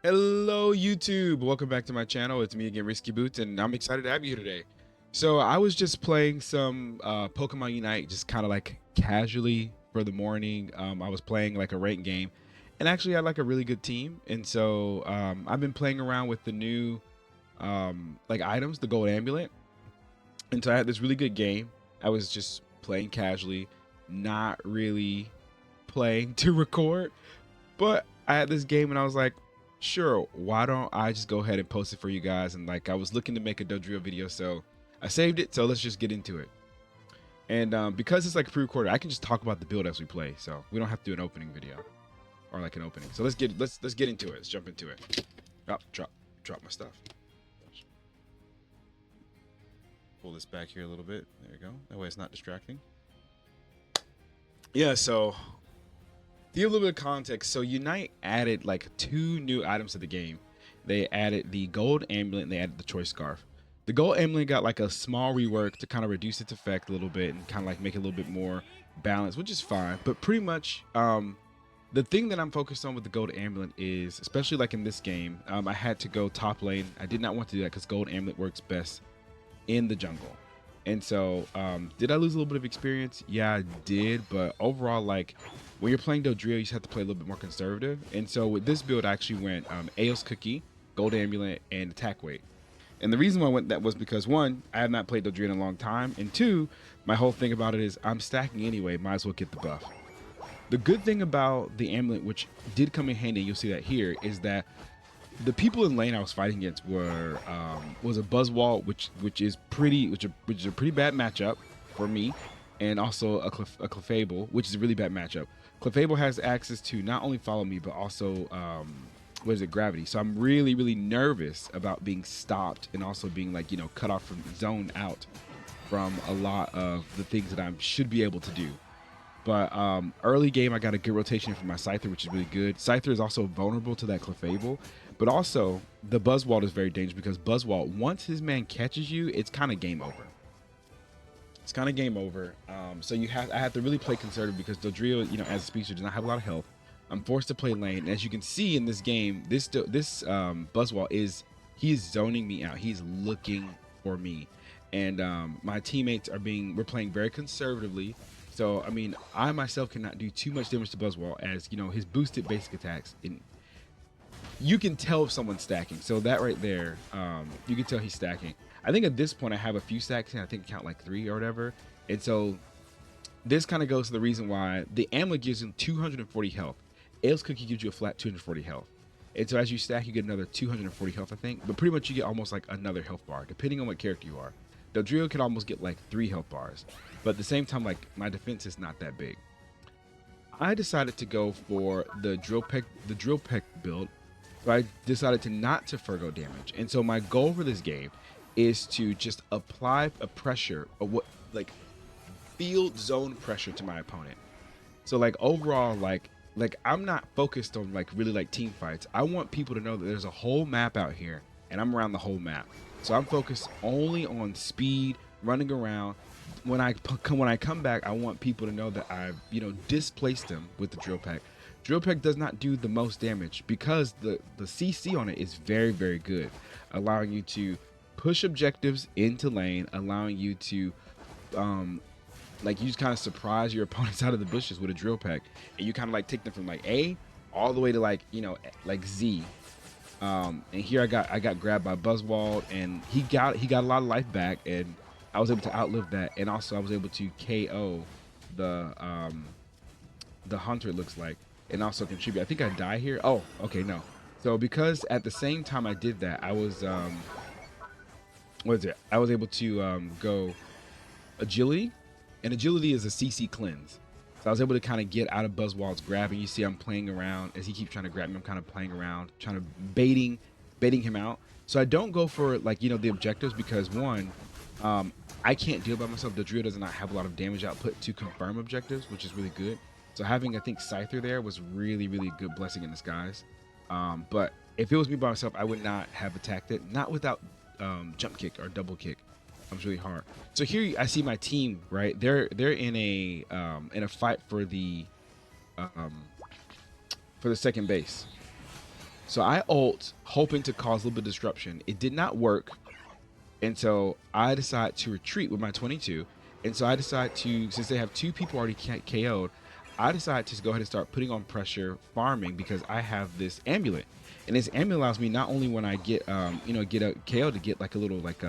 Hello YouTube, welcome back to my channel. It's me again, Risky Boots, and I'm excited to have you here today. So I was just playing some Pokemon Unite, just kind of like casually for the morning. I was playing like a ranked game, and actually I had like a really good team. And so I've been playing around with the new like items, the gold amulet. And so I had this really good game. I was just playing casually, not really playing to record, but I had this game and I was like, sure, why don't I just go ahead and post it for you guys? And like, I was looking to make a Dodrio video, so I saved it. So let's just get into it. And because it's like pre-recorded, I can just talk about the build as we play, so we don't have to do an opening video or like an opening. So let's get into it. Let's jump into it. Oh, drop my stuff. Pull this back here a little bit. There we go. That way it's not distracting. Yeah. So to give a little bit of context, so Unite added like 2 new items to the game. They added the gold amulet and they added the choice scarf. The gold amulet got like a small rework to kind of reduce its effect a little bit and kind of like make it a little bit more balanced, which is fine. But pretty much the thing that I'm focused on with the gold amulet is, especially like in this game, I had to go top lane. I did not want to do that because gold amulet works best in the jungle. And so did I lose a little bit of experience? Yeah, I did. But overall, like when you're playing Dodrio, you just have to play a little bit more conservative. And so with this build, I actually went Aeos Cookie, Gold Amulet, and Attack Weight. And the reason why I went that was because 1, I have not played Dodrio in a long time, and 2, my whole thing about it is I'm stacking anyway, might as well get the buff. The good thing about the amulet, which did come in handy, you'll see that here, is that the people in lane I was fighting against were was a Buzzwall, which is a pretty bad matchup for me, and also a Clefable, which is a really bad matchup. Clefable has access to not only follow me but also what is it, gravity. So I'm really nervous about being stopped and also being like, you know, cut off from zoned out from a lot of the things that I should be able to do. But early game, I got a good rotation from my Scyther, which is really good. Scyther is also vulnerable to that Clefable, but also the Buzzwall is very dangerous because Buzzwall, once his man catches you, it's kind of game over. It's kind of game over. So I have to really play conservative because Dodrio, you know, as a speedster, does not have a lot of health. I'm forced to play lane. And as you can see in this game, this Buzzwall he is zoning me out. He's looking for me, and my teammates we're playing very conservatively. So I mean, I myself cannot do too much damage to Buzzwall, as you know, his boosted basic attacks. You can tell if someone's stacking. So that right there, you can tell he's stacking. I think at this point I have a few stacks, and I think I count like 3 or whatever. And so this kind of goes to the reason why the amulet gives him 240 health. Aeos Cookie gives you a flat 240 health. And so as you stack, you get another 240 health, I think. But pretty much you get almost like another health bar, depending on what character you are. Dodrio can almost get like 3 health bars. But at the same time, like, my defense is not that big. I decided to go for the drill peck build. So I decided to not to Fergo damage. And so my goal for this game is to just apply a pressure, like field zone pressure to my opponent. So like overall, like I'm not focused on like really like team fights. I want people to know that there's a whole map out here and I'm around the whole map. So I'm focused only on speed, running around. When I come back, I want people to know that I've, you know, displaced them with the drill peck. Drill peck does not do the most damage because the CC on it is very good, allowing you to push objectives into lane, allowing you to like you just kind of surprise your opponents out of the bushes with a drill peck, and you kind of like take them from like A all the way to like, you know, like Z. And here I got grabbed by Buzzwall, and he got a lot of life back, and I was able to outlive that, and also I was able to KO the hunter, it looks like, and also contribute. I think I die here. Oh, okay, no. So because at the same time I did that, I was what is it? I was able to go agility, and agility is a CC cleanse. So I was able to kind of get out of Buzzwall's grab, and you see I'm playing around as he keeps trying to grab me. I'm kind of playing around, trying to baiting him out. So I don't go for like, you know, the objectives because 1, I can't deal by myself. The Dodrio does not have a lot of damage output to confirm objectives, which is really good. So having, I think, Scyther there was really good blessing in disguise. But if it was me by myself, I would not have attacked it, not without jump kick or double kick. It was really hard. So here I see my team, right? They're in a fight for the second base. So I ult, hoping to cause a little bit of disruption. It did not work. And so I decide to retreat with my 22. And so I decide to, since they have two people already KO'd, I decide to go ahead and start putting on pressure farming because I have this amulet. And this amulet allows me not only when I get, get a KO to get like a little like,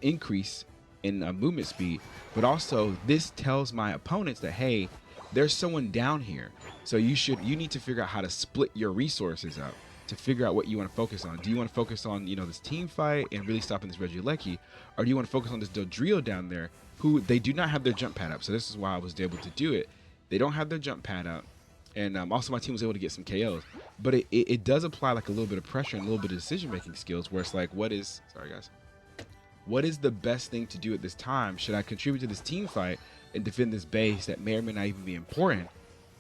increase in movement speed, but also this tells my opponents that, hey, there's someone down here. So you need to figure out how to split your resources up to figure out what you want to focus on. Do you want to focus on, this team fight and really stopping this Regieleki, or do you want to focus on this Dodrio down there who they do not have their jump pad up? So this is why I was able to do it. They don't have their jump pad up. And also my team was able to get some KOs. But it does apply like a little bit of pressure and a little bit of decision-making skills where it's like, what is the best thing to do at this time? Should I contribute to this team fight and defend this base that may or may not even be important?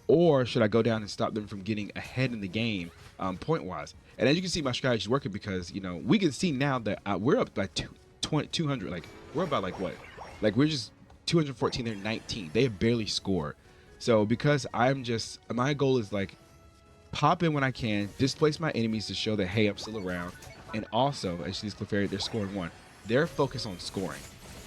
Or should I go down and stop them from getting ahead in the game point-wise? And as you can see, my strategy is working because, we can see now that we're up by 200. Like, we're about like what? Like, we're just 214, they're 19. They have barely scored. So because my goal is like, pop in when I can, displace my enemies to show that, hey, I'm still around. And also, as you see this Clefairy, they're scoring 1. They're focused on scoring.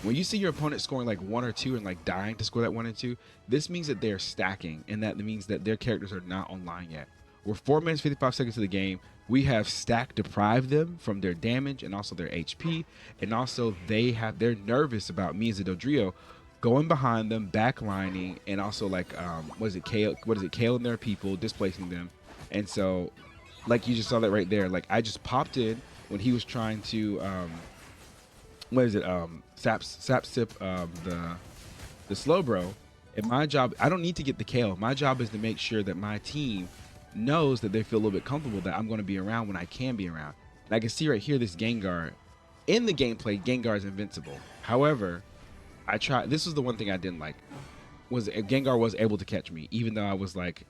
When you see your opponent scoring like 1 or 2 and like dying to score that 1 and 2, this means that they're stacking, and that means that their characters are not online yet. We're 4 minutes 55 seconds of the game. We have stack deprived them from their damage and also their HP, and also they're nervous about me as a Dodrio going behind them, backlining, and also like KOing their people, displacing them. And so, like you just saw that right there. Like I just popped in when he was trying to sap sip the slow bro. And my job, I don't need to get the KO. My job is to make sure that my team knows that they feel a little bit comfortable that I'm going to be around when I can be around. And I can see right here this Gengar. In the gameplay, Gengar is invincible. However, this was the one thing I didn't like, was Gengar was able to catch me, even though I was like,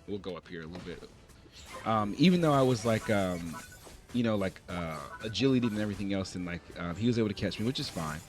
we'll go up here a little bit. Even though I was like, agility and everything else, and like he was able to catch me, which is fine.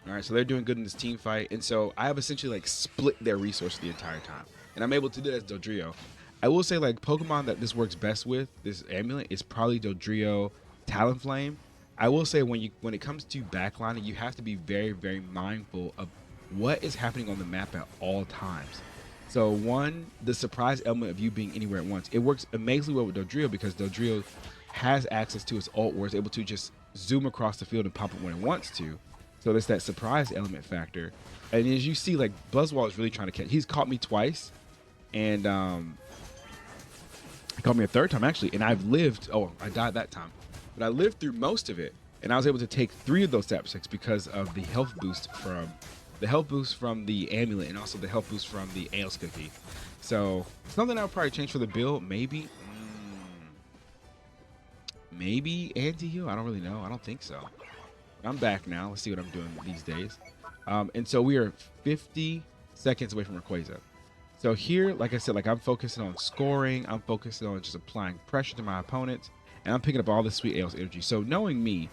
All right, so they're doing good in this team fight, and so I have essentially like split their resources the entire time, and I'm able to do that as Dodrio. I will say, like, Pokemon that this works best with, this amulet, is probably Dodrio, Talonflame. I will say when it comes to backlining, you have to be very, very mindful of what is happening on the map at all times. So one, the surprise element of you being anywhere at once. It works amazingly well with Dodrio because Dodrio has access to its ult where it's able to just zoom across the field and pop it when it wants to. So there's that surprise element factor. And as you see, like, Buzzwole is really trying to catch. He's caught me twice. And he caught me a third time, actually. And I've lived. Oh, I died that time. But I lived through most of it. And I was able to take 3 of those Sapsticks because of the health boost from the amulet and also the health boost from the Ales Cookie. So something I'll probably change for the build, maybe. Maybe anti-heal? I don't really know. I don't think so. I'm back now. Let's see what I'm doing these days. And so we are 50 seconds away from Rayquaza. So here, like I said, like I'm focusing on scoring. I'm focusing on just applying pressure to my opponents. And I'm picking up all this sweet Ales energy. So knowing me,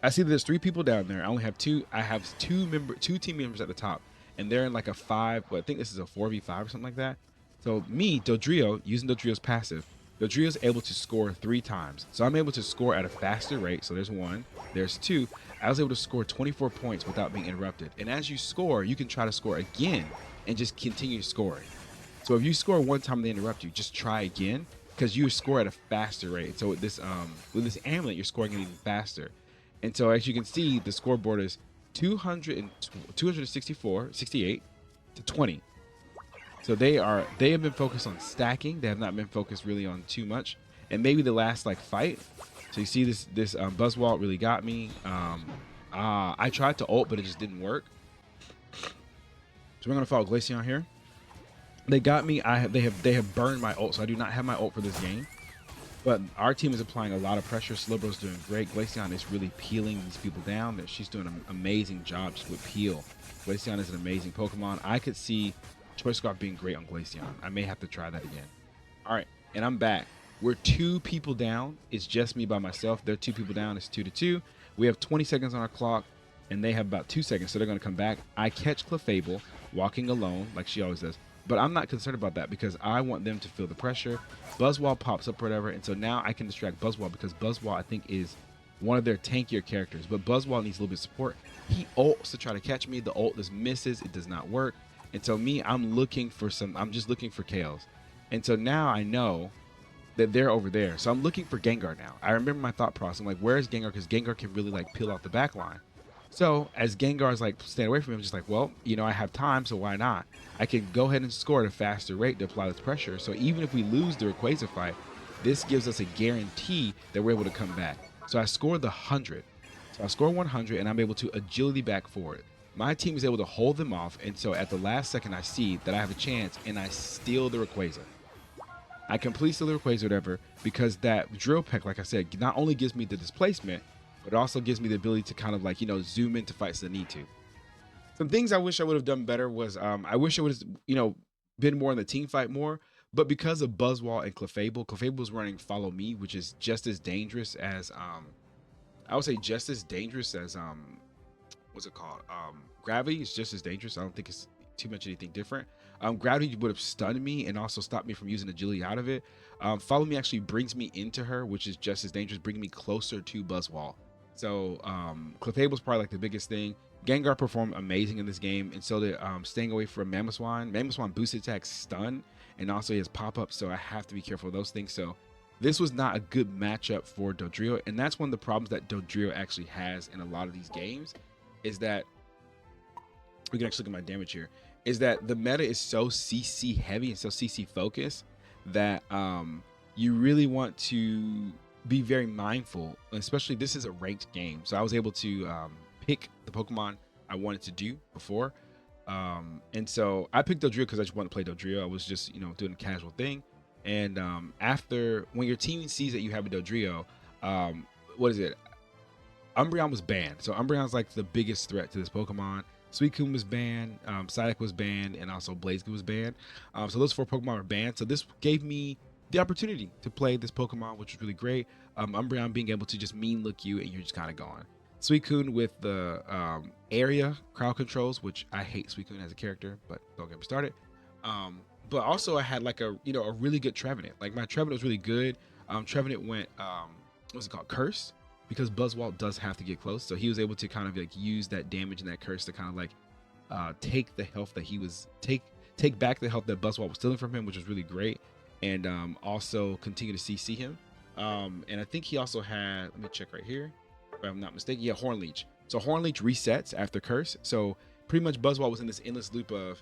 I see that there's 3 people down there. I only have 2. I have 2 team members at the top. And they're in like a 5. Well, I think this is a 4v5 or something like that. So me, Dodrio, using Dodrio's passive, Dodrio's able to score 3 times. So I'm able to score at a faster rate. So there's 1. There's 2. I was able to score 24 points without being interrupted. And as you score, you can try to score again and just continue scoring. So if you score 1 time and they interrupt you, just try again because you score at a faster rate. So with this amulet, you're scoring it even faster. And so as you can see, the scoreboard is 268 to 20. So they have been focused on stacking. They have not been focused really on too much. And maybe the last like fight. So you see this Buzzwole really got me. I tried to ult, but it just didn't work. So we're gonna follow Glaceon here. They got me. They have burned my ult, so I do not have my ult for this game. But our team is applying a lot of pressure. Slowbro's doing great. Glaceon is really peeling these people down. She's doing an amazing job just with peel. Glaceon is an amazing Pokemon. I could see Choice Scarf being great on Glaceon. I may have to try that again. All right, and I'm back. We're 2 people down. It's just me by myself. They're 2 people down. It's 2-2. We have 20 seconds on our clock, and they have about 2 seconds, so they're going to come back. I catch Clefable walking alone, like she always does. But I'm not concerned about that because I want them to feel the pressure. Buzzwall pops up or whatever, and so now I can distract Buzzwall because Buzzwall I think is one of their tankier characters. But Buzzwall needs a little bit of support. He ults to try to catch me. The ult just misses. It does not work. And so me, I'm just looking for KOs. And so now I know that they're over there. So I'm looking for Gengar now. I remember my thought process. I'm like, where is Gengar? Because Gengar can really like peel out the back line. So as Gengar is like staying away from him, I'm just like, well, I have time, so why not? I can go ahead and score at a faster rate to apply this pressure. So even if we lose the Rayquaza fight, this gives us a guarantee that we're able to come back. So I scored the 100. So I score 100, and I'm able to agility back forward. My team is able to hold them off, and so at the last second, I see that I have a chance, and I steal the Rayquaza. I complete steal the Rayquaza, whatever, because that Drill Peck, like I said, not only gives me the displacement, but it also gives me the ability to kind of like, zoom into fights that I need to. Some things I wish I would have done better was I wish I would have, been more in the team fight more. But because of Buzzwall and Clefable was running Follow Me, which is just as dangerous as I would say just as dangerous as what's it called? Gravity is just as dangerous. I don't think it's too much anything different. Gravity would have stunned me and also stopped me from using agility out of it. Follow Me actually brings me into her, which is just as dangerous, bringing me closer to Buzzwall. So Clefable's probably like the biggest thing. Gengar performed amazing in this game, and so did staying away from Mamoswine. Mamoswine boosted attack stun, and also he has pop-up, so I have to be careful of those things. So this was not a good matchup for Dodrio, and that's one of the problems that Dodrio actually has in a lot of these games, is that we can actually look at my damage here, is that the meta is so CC heavy and so CC focused that you really want to be very mindful, especially this is a ranked game. So I was able to pick the Pokemon I wanted to do before. And so I picked Dodrio because I just wanted to play Dodrio. I was just, doing a casual thing. And after, when your team sees that you have a Dodrio, what is it? Umbreon was banned. So Umbreon's like the biggest threat to this Pokemon. Suicune was banned, Psyduck was banned, and also Blaziken was banned. So those 4 Pokemon were banned. So this gave me the opportunity to play this Pokemon, which was really great. Umbreon being able to just mean look you, and you're just kind of gone. Suicune with the area crowd controls, which I hate Suicune as a character, but don't get me started. But also I had like a really good Trevenant. Like my Trevenant was really good. Trevenant went what's it called, Curse, because Buzzwall does have to get close, so he was able to kind of like use that damage and that curse to kind of like take the health that he was take back the health that Buzzwall was stealing from him, which was really great, and also continue to CC him. And I think he also had, let me check right here if I'm not mistaken, yeah, Horn Leech. So Horn Leech resets after Curse, so pretty much Buzzwall was in this endless loop of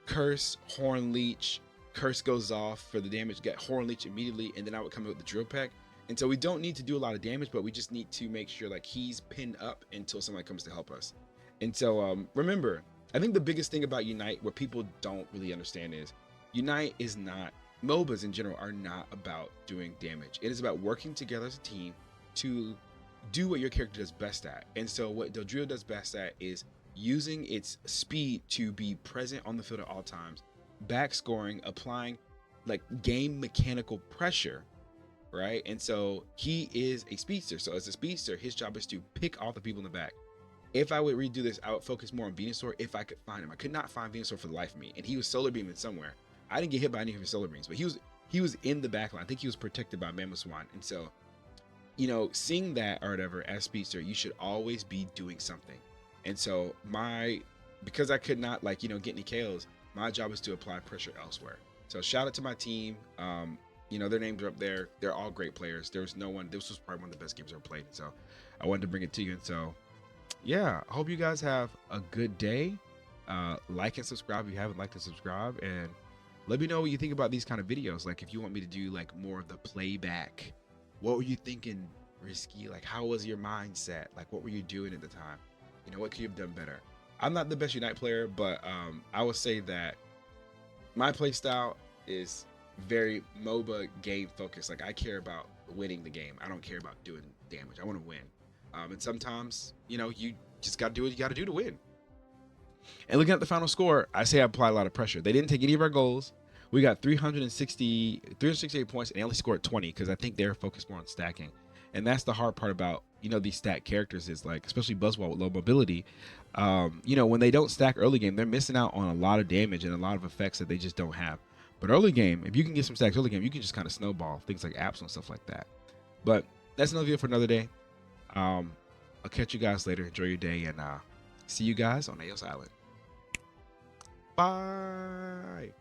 Curse, Horn Leech, Curse goes off for the damage, get Horn Leech immediately, and then I would come out with the Drill Peck. And so we don't need to do a lot of damage, but we just need to make sure like he's pinned up until somebody comes to help us. And so remember, I think the biggest thing about Unite, what people don't really understand, is Unite is not, MOBAs in general are not about doing damage. It is about working together as a team to do what your character does best at. And so what Dodrio does best at is using its speed to be present on the field at all times, back scoring, applying like game mechanical pressure, right? And so he is a speedster. So as a speedster, his job is to pick off the people in the back. If I would redo this, I would focus more on Venusaur if I could find him. I could not find Venusaur for the life of me, and he was solar beaming somewhere. I didn't get hit by any of his solar beams, but he was in the back line. I think he was protected by Mamoswine. And so, seeing that or whatever as speedster, you should always be doing something. And so because I could not get any KOs, my job is to apply pressure elsewhere. So shout out to my team. Their names are up there. They're all great players. This was probably one of the best games I've ever played. So I wanted to bring it to you. And so, yeah, I hope you guys have a good day. Like and subscribe if you haven't liked and subscribe. And let me know what you think about these kind of videos. Like if you want me to do like more of the playback, what were you thinking, Risky? Like how was your mindset? Like what were you doing at the time? What could you have done better? I'm not the best Unite player, but I would say that my play style is very MOBA game focused. Like I care about winning the game. I don't care about doing damage. I want to win. And sometimes, you just got to do what you got to do to win. And looking at the final score, I say I apply a lot of pressure. They didn't take any of our goals. We got 368 points, and they only scored 20 because I think they're focused more on stacking. And that's the hard part about, these stack characters is like, especially Buzzwole with low mobility. When they don't stack early game, they're missing out on a lot of damage and a lot of effects that they just don't have. But early game, if you can get some stacks early game, you can just kind of snowball things like apps and stuff like that. But that's another video for another day. I'll catch you guys later. Enjoy your day, and see you guys on Aos Island. Bye.